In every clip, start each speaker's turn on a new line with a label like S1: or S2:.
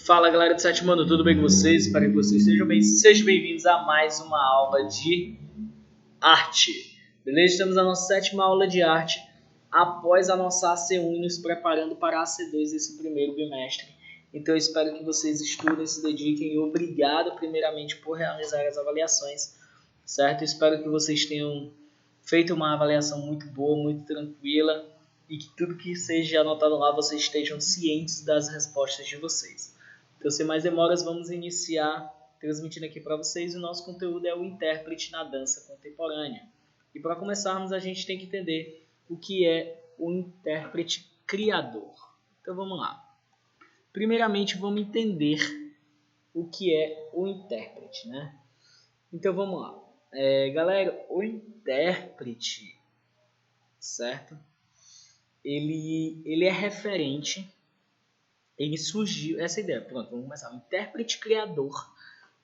S1: Fala galera do sétimo ano, tudo bem com vocês? Espero que vocês estejam bem. Sejam bem-vindos a mais uma aula de arte. Beleza? Estamos na nossa sétima aula de arte após a nossa AC1 nos preparando para a AC2 esse primeiro bimestre. Então eu espero que vocês estudem, se dediquem e obrigado primeiramente por realizar as avaliações, certo? Eu espero que vocês tenham feito uma avaliação muito boa, muito tranquila e que tudo que seja anotado lá vocês estejam cientes das respostas de vocês. Então, sem mais demoras, vamos iniciar transmitindo aqui para vocês. O nosso conteúdo é o intérprete na dança contemporânea. E para começarmos, a gente tem que entender o que é o intérprete criador. Então, vamos lá. Primeiramente, vamos entender o que é o intérprete, né? Então, vamos lá. Galera, o intérprete, certo? Ele é referente. Ele surgiu, essa ideia, pronto, vamos começar. O intérprete criador,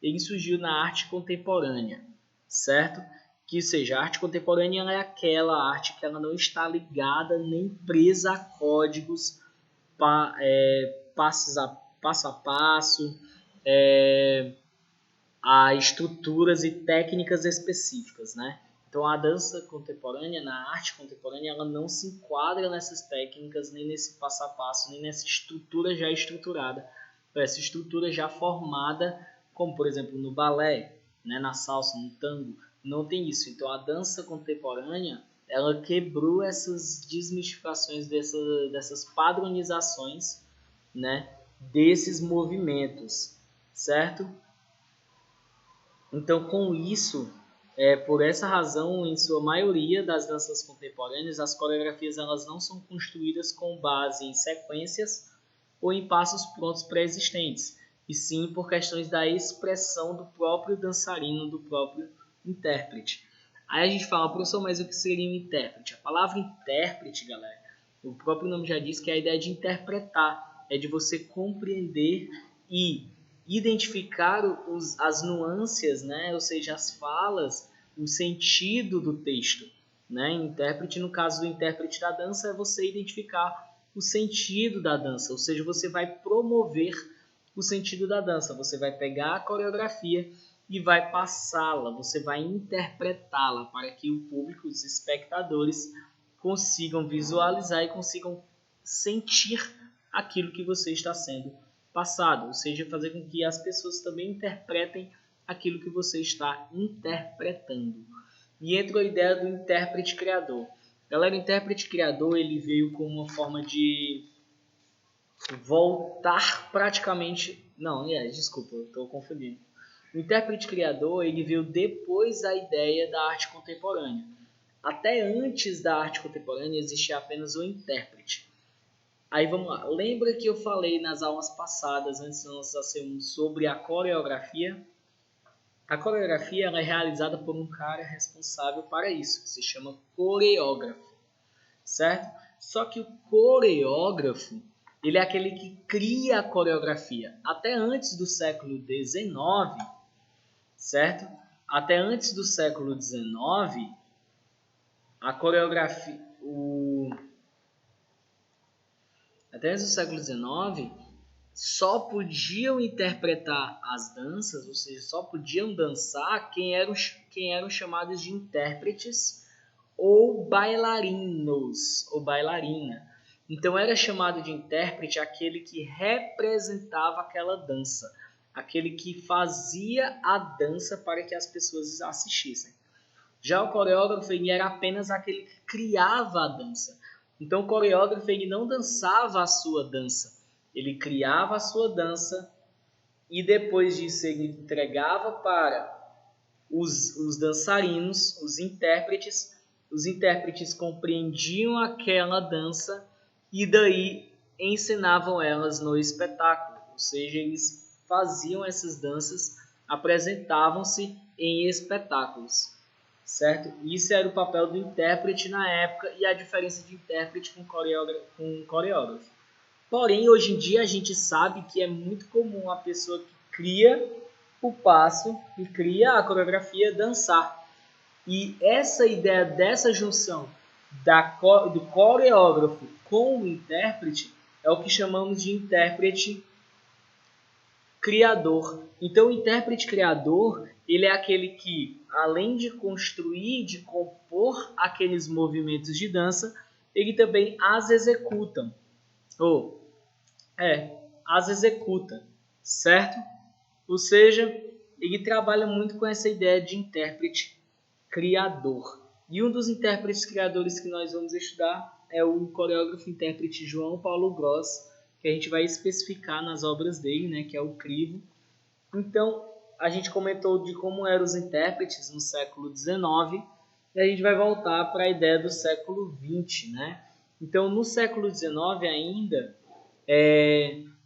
S1: ele surgiu na arte contemporânea, certo? Que seja, a arte contemporânea é aquela arte que ela não está ligada nem presa a códigos passo a passo, a estruturas e técnicas específicas, né? Então, a dança contemporânea, na arte contemporânea, ela não se enquadra nessas técnicas, nem nesse passo a passo, nem nessa estrutura já estruturada, essa estrutura já formada, como, por exemplo, no balé, né, na salsa, no tango, não tem isso. Então, a dança contemporânea, ela quebrou essas desmistificações, dessas padronizações, né, desses movimentos, certo? Então, com isso, por essa razão, em sua maioria das danças contemporâneas, as coreografias elas não são construídas com base em sequências ou em passos prontos pré-existentes, e sim por questões da expressão do próprio dançarino, do próprio intérprete. Aí a gente fala, professor, mas o que seria um intérprete? A palavra intérprete, galera, o próprio nome já diz que é a ideia de interpretar, é de você compreender e identificar as nuances, né? Ou seja, as falas, o sentido do texto, né? Intérprete, no caso do intérprete da dança, é você identificar o sentido da dança, ou seja, você vai promover o sentido da dança, você vai pegar a coreografia e vai passá-la, você vai interpretá-la para que o público, os espectadores, consigam visualizar e consigam sentir aquilo que você está sendo passado, ou seja, fazer com que as pessoas também interpretem aquilo que você está interpretando. E entra a ideia do intérprete criador. Galera, o intérprete criador ele veio com uma forma de voltar praticamente... Não, desculpa, eu estou confundindo. O intérprete criador ele veio depois da ideia da arte contemporânea. Até antes da arte contemporânea existia apenas o intérprete. Aí vamos lá, lembra que eu falei nas aulas passadas, antes de nós fazermos sobre a coreografia? A coreografia ela é realizada por um cara responsável para isso, que se chama coreógrafo, certo? Só que o coreógrafo, ele é aquele que cria a coreografia. Até antes do século XIX, certo? Até antes do século XIX, a coreografia... Até antes do século XIX, só podiam interpretar as danças, ou seja, só podiam dançar quem eram chamados de intérpretes ou bailarinos, ou bailarina. Então era chamado de intérprete aquele que representava aquela dança, aquele que fazia a dança para que as pessoas assistissem. Já o coreógrafo ele era apenas aquele que criava a dança. Então o coreógrafo ele não dançava a sua dança, ele criava a sua dança e depois disso ele entregava para os dançarinos, os intérpretes compreendiam aquela dança e daí ensinavam elas no espetáculo, ou seja, eles faziam essas danças, apresentavam-se em espetáculos. Certo? Isso era o papel do intérprete na época e a diferença de intérprete com coreógrafo. Porém, hoje em dia a gente sabe que é muito comum a pessoa que cria o passo e cria a coreografia dançar. E essa ideia dessa junção do coreógrafo com o intérprete é o que chamamos de intérprete criador. Então, o intérprete criador, ele é aquele que, além de construir, de compor aqueles movimentos de dança, ele também as executa. As executa, certo? Ou seja, ele trabalha muito com essa ideia de intérprete criador. E um dos intérpretes criadores que nós vamos estudar é o coreógrafo intérprete João Paulo Gross, que a gente vai especificar nas obras dele, né, que é o crivo. Então, a gente comentou de como eram os intérpretes no século XIX, e a gente vai voltar para a ideia do século XX, né? Então, no século XIX ainda,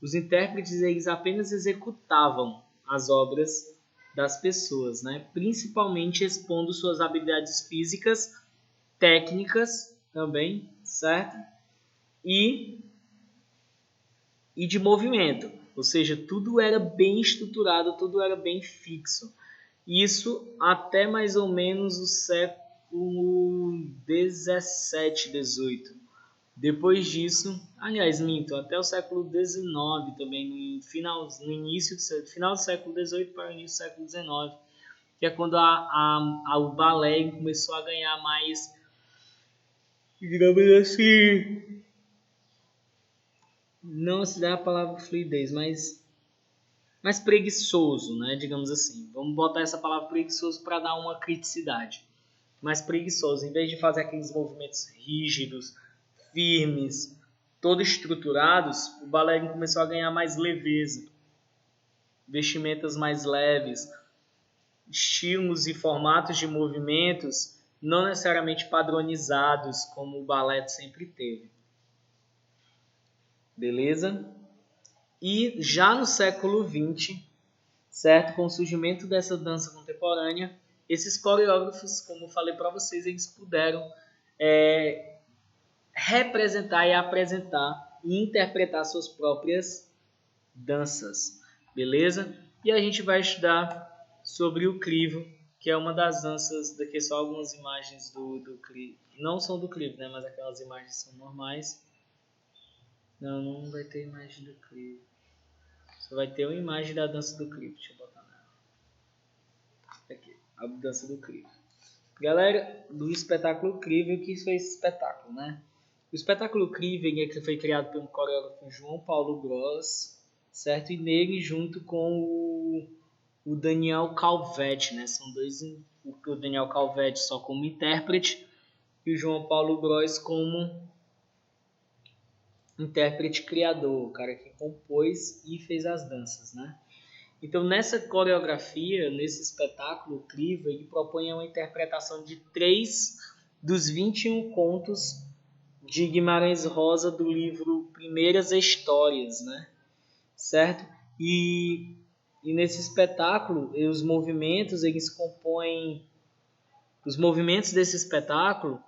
S1: os intérpretes eles apenas executavam as obras das pessoas, né? Principalmente expondo suas habilidades físicas, técnicas também, certo? E de movimento, ou seja, tudo era bem estruturado, tudo era bem fixo. Isso até mais ou menos o século XVII, XVIII. Depois disso, aliás, minto, até o século XIX também, no final do século XVIII para o início do século XIX, que é quando o balé começou a ganhar mais, digamos assim, não se dá a palavra fluidez, mas mais preguiçoso, né, digamos assim. Vamos botar essa palavra preguiçoso para dar uma criticidade. Mais preguiçoso, em vez de fazer aqueles movimentos rígidos, firmes, todos estruturados, o balé começou a ganhar mais leveza, vestimentas mais leves, estilos e formatos de movimentos não necessariamente padronizados, como o balé sempre teve. Beleza? E já no século XX, certo? Com o surgimento dessa dança contemporânea, esses coreógrafos, como eu falei para vocês, eles puderam representar e apresentar e interpretar suas próprias danças, beleza? E a gente vai estudar sobre o crivo, que é uma das danças, daqui só algumas imagens do crivo, não são do crivo, né? Mas aquelas imagens são normais. Não vai ter imagem do crivo. Só vai ter uma imagem da dança do crivo. Deixa eu botar aqui, a dança do crivo. Galera, do espetáculo crivo, o que foi esse espetáculo, né? O espetáculo crivo foi criado pelo coreógrafo João Paulo Gross, certo? E nele junto com o Daniel Calvete, né? São dois, o Daniel Calvete só como intérprete e o João Paulo Gross como intérprete criador, o cara que compôs e fez as danças, né? Então, nessa coreografia, nesse espetáculo crivo, ele propõe uma interpretação de 3 dos 21 contos de Guimarães Rosa do livro Primeiras Histórias, né? Certo? E nesse espetáculo, os movimentos, eles compõem... Os movimentos desse espetáculo,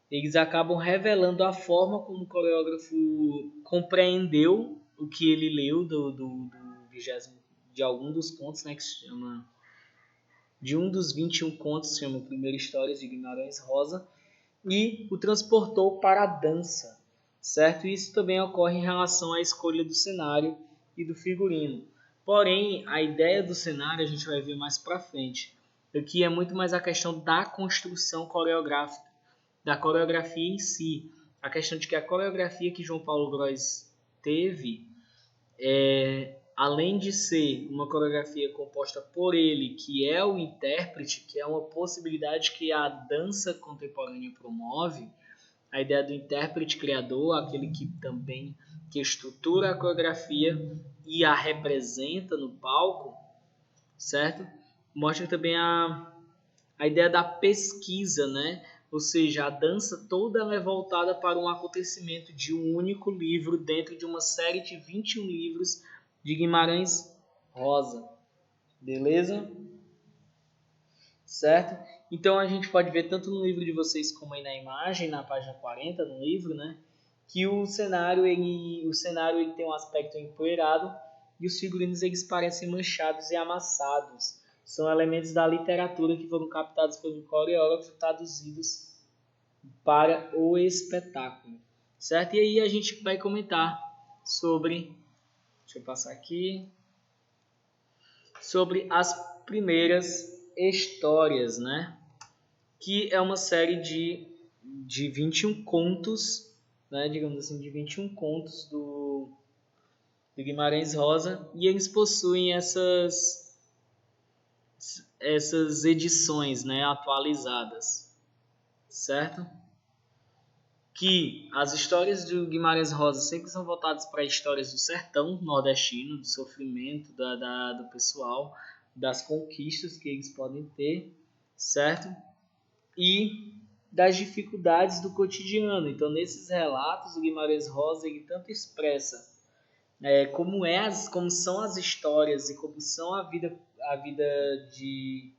S1: eles acabam revelando a forma como o coreógrafo compreendeu o que ele leu do 20º, de algum dos contos, né, que se chama... De um dos 21 contos, se chama Primeiras Histórias de Guimarães Rosa, e o transportou para a dança, certo? Isso também ocorre em relação à escolha do cenário e do figurino. Porém, a ideia do cenário a gente vai ver mais para frente. Aqui é muito mais a questão da construção coreográfica, da coreografia em si. A questão de que a coreografia que João Paulo Gross teve, além de ser uma coreografia composta por ele, que é o intérprete, que é uma possibilidade que a dança contemporânea promove, a ideia do intérprete criador, aquele que também que estrutura a coreografia e a representa no palco, certo? Mostra também a ideia da pesquisa, né? Ou seja, a dança toda ela é voltada para um acontecimento de um único livro dentro de uma série de 21 livros de Guimarães Rosa. Beleza? Certo? Então a gente pode ver tanto no livro de vocês como aí na imagem, na página 40 do livro, né? Que o cenário ele tem um aspecto empoeirado e os figurinos eles parecem manchados e amassados. São elementos da literatura que foram captados pelo coreógrafo e traduzidos para o espetáculo, certo? E aí a gente vai comentar sobre... Deixa eu passar aqui. sobre as primeiras histórias, né? Que é uma série de 21 contos, né? Digamos assim, de 21 contos do Guimarães Rosa, e eles possuem essas edições, né, atualizadas, certo? Que as histórias do Guimarães Rosa sempre são voltadas para histórias do sertão nordestino, do sofrimento do pessoal, das conquistas que eles podem ter, certo? E das dificuldades do cotidiano. Então, nesses relatos, o Guimarães Rosa ele tanto expressa como são as histórias e como são a vida de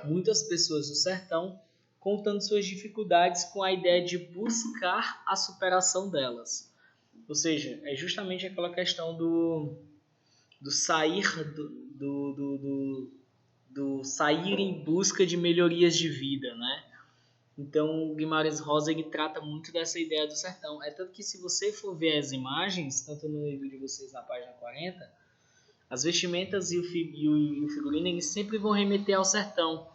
S1: muitas pessoas do sertão, contando suas dificuldades com a ideia de buscar a superação delas. Ou seja, é justamente aquela questão do sair do sair em busca de melhorias de vida, né? Então, o Guimarães Rosa ele trata muito dessa ideia do sertão. É tanto que se você for ver as imagens, tanto no livro de vocês na página 40, as vestimentas e o figurino eles sempre vão remeter ao sertão.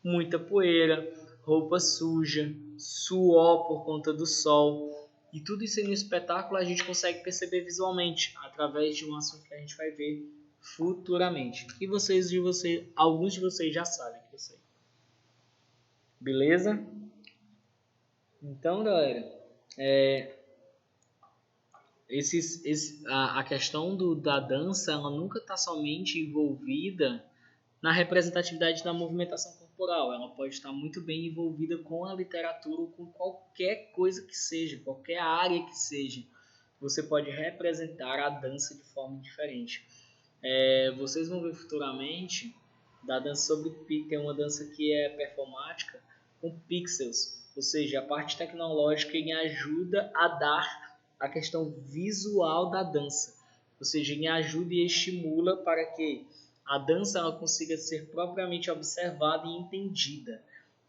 S1: Muita poeira, roupa suja, suor por conta do sol. E tudo isso aí no espetáculo a gente consegue perceber visualmente, através de um assunto que a gente vai ver futuramente. E alguns de vocês já sabem que eu sei. Beleza? Então, galera, a questão da dança ela nunca está somente envolvida na representatividade da movimentação corporal. Ela pode estar muito bem envolvida com a literatura ou com qualquer coisa que seja, qualquer área que seja. Você pode representar a dança de forma diferente. Vocês vão ver futuramente da dança sobre tem uma dança que é performática com pixels, ou seja, a parte tecnológica em ajuda a dar a questão visual da dança, ou seja, em ajuda e estimula para que a dança ela consiga ser propriamente observada e entendida,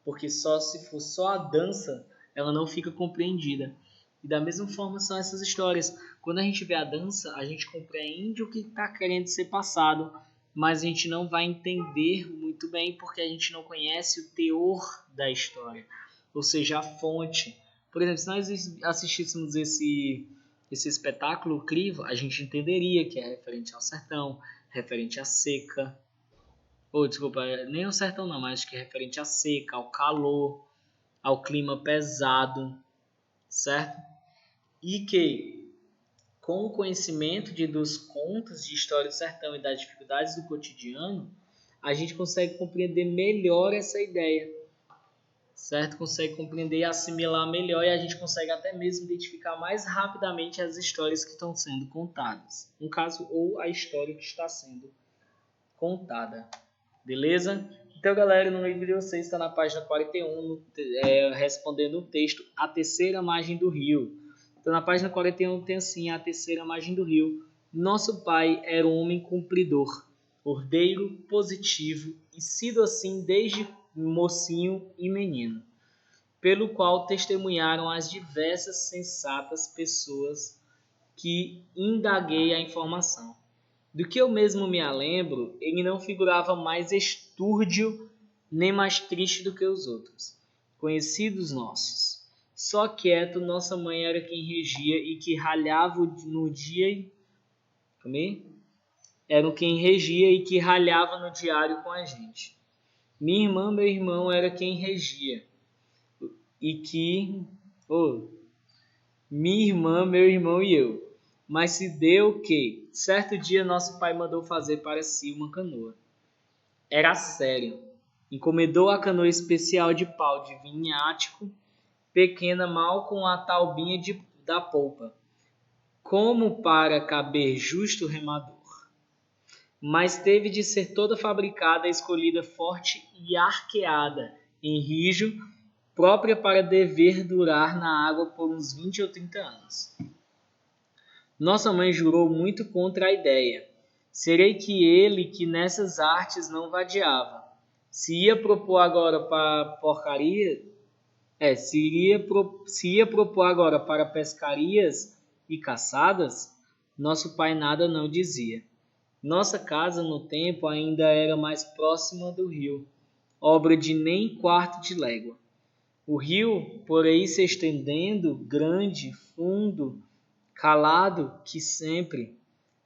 S1: porque só se for só a dança ela não fica compreendida. E da mesma forma são essas histórias. Quando a gente vê a dança, a gente compreende o que está querendo ser passado, mas a gente não vai entender muito bem porque a gente não conhece o teor da história, ou seja, a fonte. Por exemplo, se nós assistíssemos esse espetáculo Crivo, a gente entenderia que é referente ao sertão, referente à seca, ou desculpa, nem ao sertão não, mas que é referente à seca, ao calor, ao clima pesado, certo? E que com o conhecimento dos contos de história do sertão e das dificuldades do cotidiano, a gente consegue compreender melhor essa ideia, certo? Consegue compreender e assimilar melhor e a gente consegue até mesmo identificar mais rapidamente as histórias que estão sendo contadas. No caso, ou a história que está sendo contada. Beleza? Então, galera, no livro de vocês está na página 41, respondendo o texto A Terceira Margem do Rio. Então, na página 41 tem assim, A Terceira Margem do Rio. Nosso pai era um homem cumpridor, ordeiro, positivo e sido assim desde mocinho e menino, pelo qual testemunharam as diversas sensatas pessoas que indaguei a informação. Do que eu mesmo me lembro, ele não figurava mais estúrdio nem mais triste do que os outros, conhecidos nossos. Só quieto, nossa mãe era quem regia e que ralhava no dia. Era quem regia e que ralhava no diário com a gente. Minha irmã, meu irmão, era quem regia e que. Minha irmã, meu irmão e eu. Mas se deu que, certo dia, nosso pai mandou fazer para si uma canoa. Era sério. Encomendou a canoa especial de pau de vinhático, pequena mal com a taubinha da polpa, como para caber justo remador. Mas teve de ser toda fabricada, escolhida forte e arqueada, em rijo, própria para dever durar na água por uns 20 ou 30 anos. Nossa mãe jurou muito contra a ideia. Serei que ele, que nessas artes não vadiava, se ia propor agora para porcaria, se ia propor agora para pescarias e caçadas, nosso pai nada não dizia. Nossa casa no tempo ainda era mais próxima do rio, obra de nem quarto de légua. O rio, por aí se estendendo, grande, fundo, calado que sempre,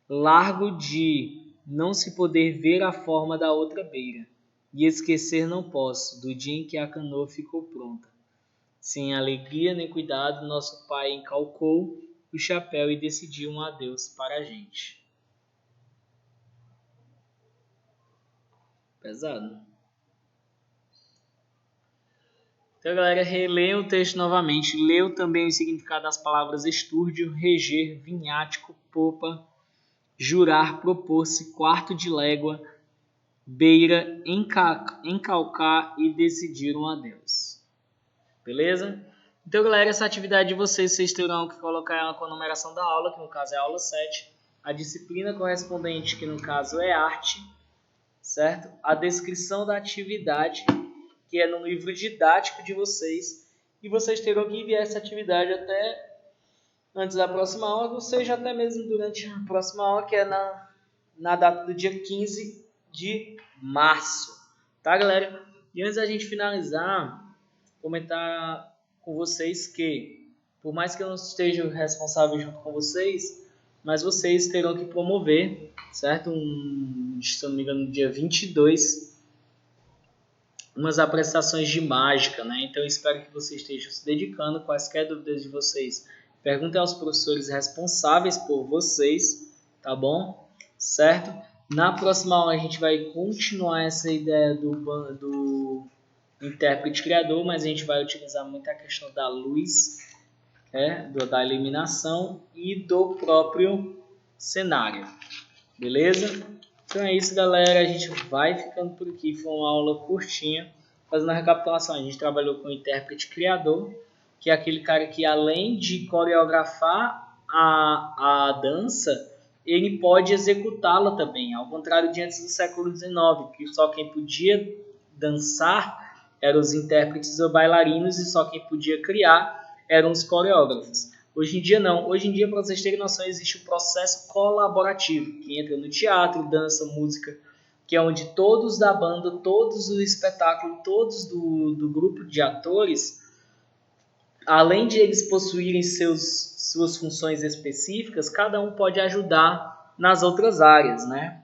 S1: largo de não se poder ver a forma da outra beira, e esquecer não posso do dia em que a canoa ficou pronta. Sem alegria nem cuidado, nosso pai encalcou o chapéu e decidiu um adeus para a gente. Pesado. Então, galera, releia o texto novamente. Leu também o significado das palavras estúrdio, reger, vinhático, popa, jurar, propor-se, quarto de légua, beira, encalcar e decidir um adeus. Beleza? Então, galera, essa atividade de vocês terão que colocar ela com a numeração da aula, que no caso é a aula 7. A disciplina correspondente, que no caso é arte, certo? A descrição da atividade, que é no livro didático de vocês. E vocês terão que enviar essa atividade até antes da próxima aula, ou seja, até mesmo durante a próxima aula, que é na data do dia 15 de março. Tá, galera? E antes da gente finalizar, comentar com vocês que, por mais que eu não esteja responsável junto com vocês, mas vocês terão que promover, certo? Se eu não me engano, no dia 22, umas apresentações de mágica, né? Então eu espero que vocês estejam se dedicando. Quaisquer dúvidas de vocês, perguntem aos professores responsáveis por vocês, tá bom? Certo? Na próxima aula a gente vai continuar essa ideia do intérprete criador, mas a gente vai utilizar muito a questão da luz, da iluminação e do próprio cenário. Beleza? Então é isso, galera. A gente vai ficando por aqui. Foi uma aula curtinha. Fazendo a recapitulação, a gente trabalhou com o intérprete criador, que é aquele cara que, além de coreografar a dança, ele pode executá-la também. Ao contrário de antes do século XIX, que só quem podia dançar eram os intérpretes ou bailarinos e só quem podia criar eram os coreógrafos. Hoje em dia não. Hoje em dia, para vocês terem noção, existe o processo colaborativo, que entra no teatro, dança, música, que é onde todos da banda, todos do espetáculo, todos do grupo de atores, além de eles possuírem suas funções específicas, cada um pode ajudar nas outras áreas, né?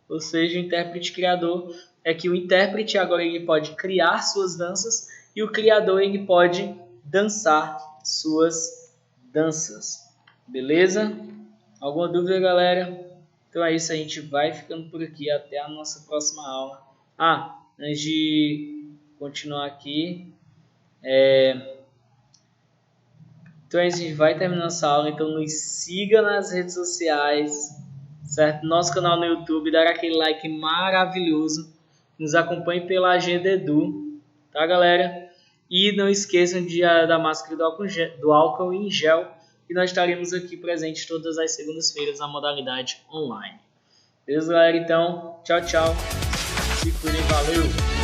S1: Ou seja, o intérprete criador é que o intérprete agora ele pode criar suas danças e o criador ele pode dançar suas danças. Beleza? Alguma dúvida, galera? Então é isso, a gente vai ficando por aqui. Até a nossa próxima aula. Antes de continuar aqui, então a gente vai terminando essa aula. Então nos siga nas redes sociais, certo? Nosso canal no YouTube, dar aquele like maravilhoso. Nos acompanhe pela Agenda Edu, tá, galera? E não esqueçam da máscara do álcool em gel, que nós estaremos aqui presentes todas as segundas-feiras na modalidade online. Beleza, galera? Então, tchau, tchau. Se cuidem, valeu!